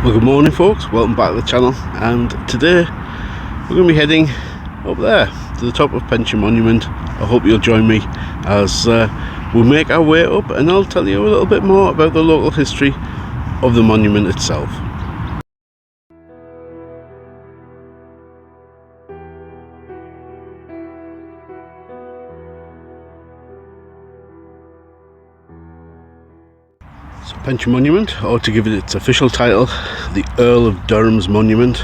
Well, good morning folks, welcome back to the channel, and today we're going to be heading up there to the top of Penshaw Monument. I hope you'll join me as we make our way up, and I'll tell you a little bit more about the local history of the monument itself. So Penshaw Monument, or to give it its official title, the Earl of Durham's Monument,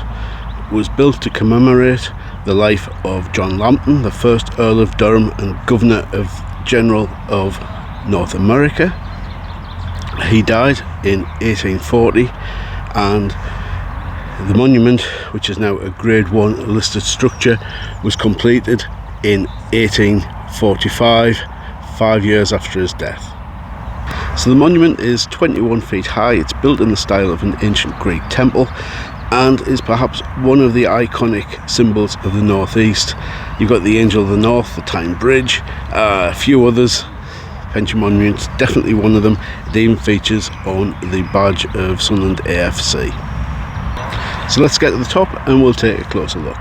was built to commemorate the life of John Lambton, the first Earl of Durham and Governor General of North America. He died in 1840, and the monument, which is now a Grade 1 listed structure, was completed in 1845, 5 years after his death. So the monument is 21 feet high. It's built in the style of an ancient Greek temple and is perhaps one of the iconic symbols of the northeast. You've got the Angel of the North, the Tyne Bridge, a few others. Penshaw Monument's definitely one of them. It even features on the badge of Sunderland AFC. So let's get to the top and we'll take a closer look.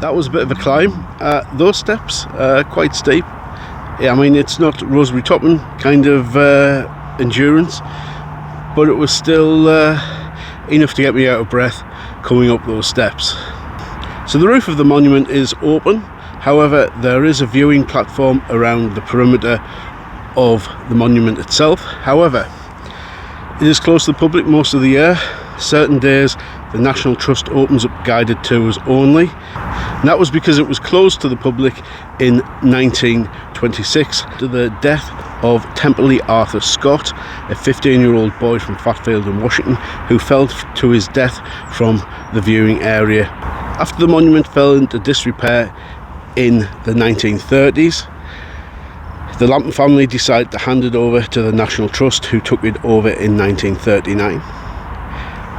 That was a bit of a climb. Those steps are quite steep. I mean, it's not Rosary Topping kind of endurance, but it was still enough to get me out of breath coming up those steps. So the roof of the monument is open, however there is a viewing platform around the perimeter of the monument itself. However, it is closed to the public most of the year. Certain days the National Trust opens up guided tours only, and that was because it was closed to the public in 1926 to the death of Temperley Arthur Scott, a 15-year-old boy from Fatfield in Washington, who fell to his death from the viewing area. After the monument fell into disrepair in the 1930s, the Lambton family decided to hand it over to the National Trust, who took it over in 1939.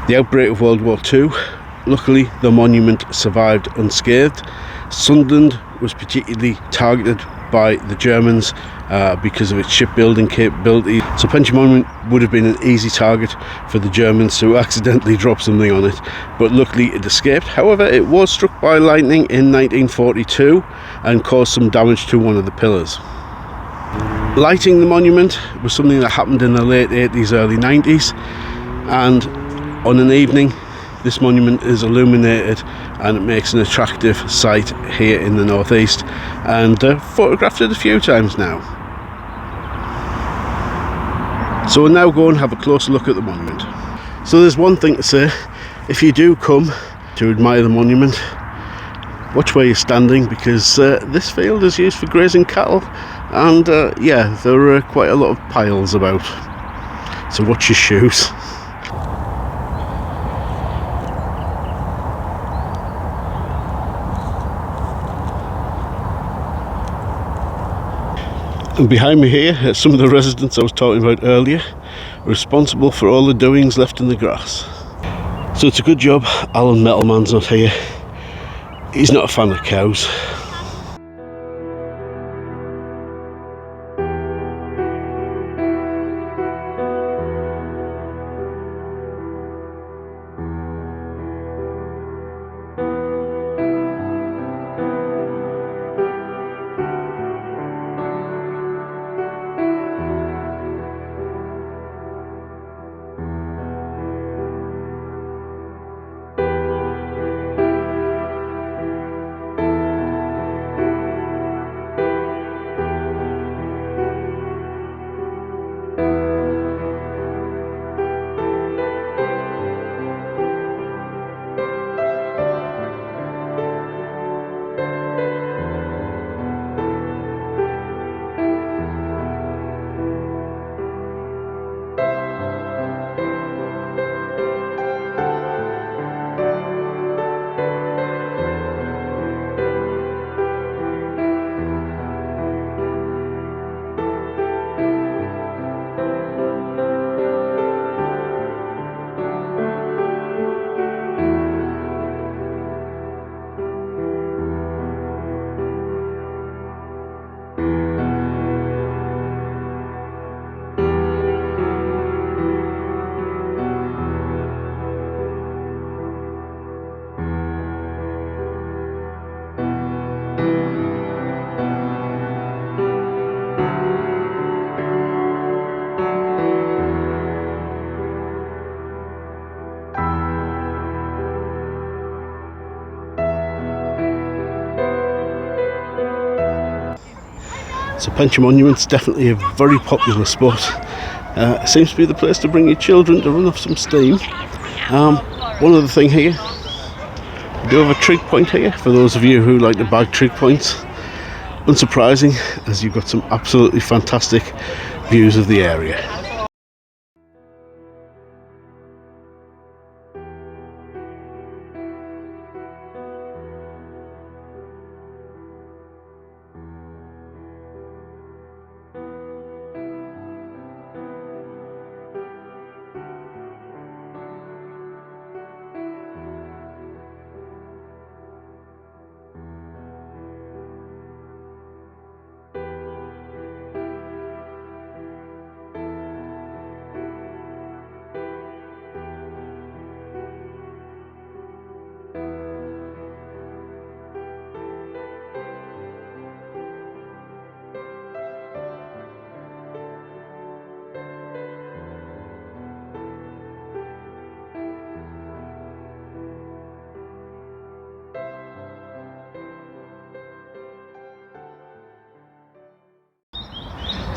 The outbreak of World War II, luckily the monument survived unscathed. Sunderland was particularly targeted by the Germans because of its shipbuilding capability, so Penshaw Monument would have been an easy target for the Germans to accidentally drop something on it, but luckily it escaped. However, it was struck by lightning in 1942 and caused some damage to one of the pillars. Lighting the monument was something that happened in the late 80s, early 90s, and on an evening this monument is illuminated and it makes an attractive sight here in the northeast, and photographed it a few times now. So we'll now go and have a closer look at the monument. So there's one thing to say: if you do come to admire the monument, watch where you're standing, because this field is used for grazing cattle, and yeah, there are quite a lot of piles about, so watch your shoes. And behind me here are some of the residents I was talking about earlier, responsible for all the doings left in the grass. So it's a good job Alan Metalman's not here. He's not a fan of cows. So Penshaw Monument's definitely a very popular spot. Seems to be the place to bring your children to run off some steam. One other thing here, we do have a trig point here for those of you who like to bag trig points. Unsurprising, as you've got some absolutely fantastic views of the area.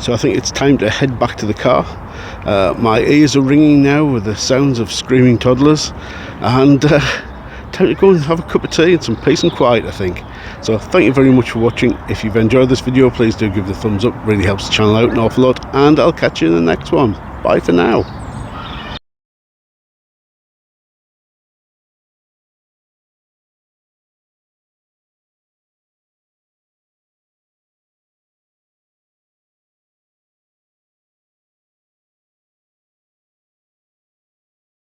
So I think it's time to head back to the car. My ears are ringing now with the sounds of screaming toddlers, and time to go and have a cup of tea and some peace and quiet, I think. So thank you very much for watching. If you've enjoyed this video, please do give the thumbs up, really helps the channel out an awful lot, and I'll catch you in the next one. Bye for now.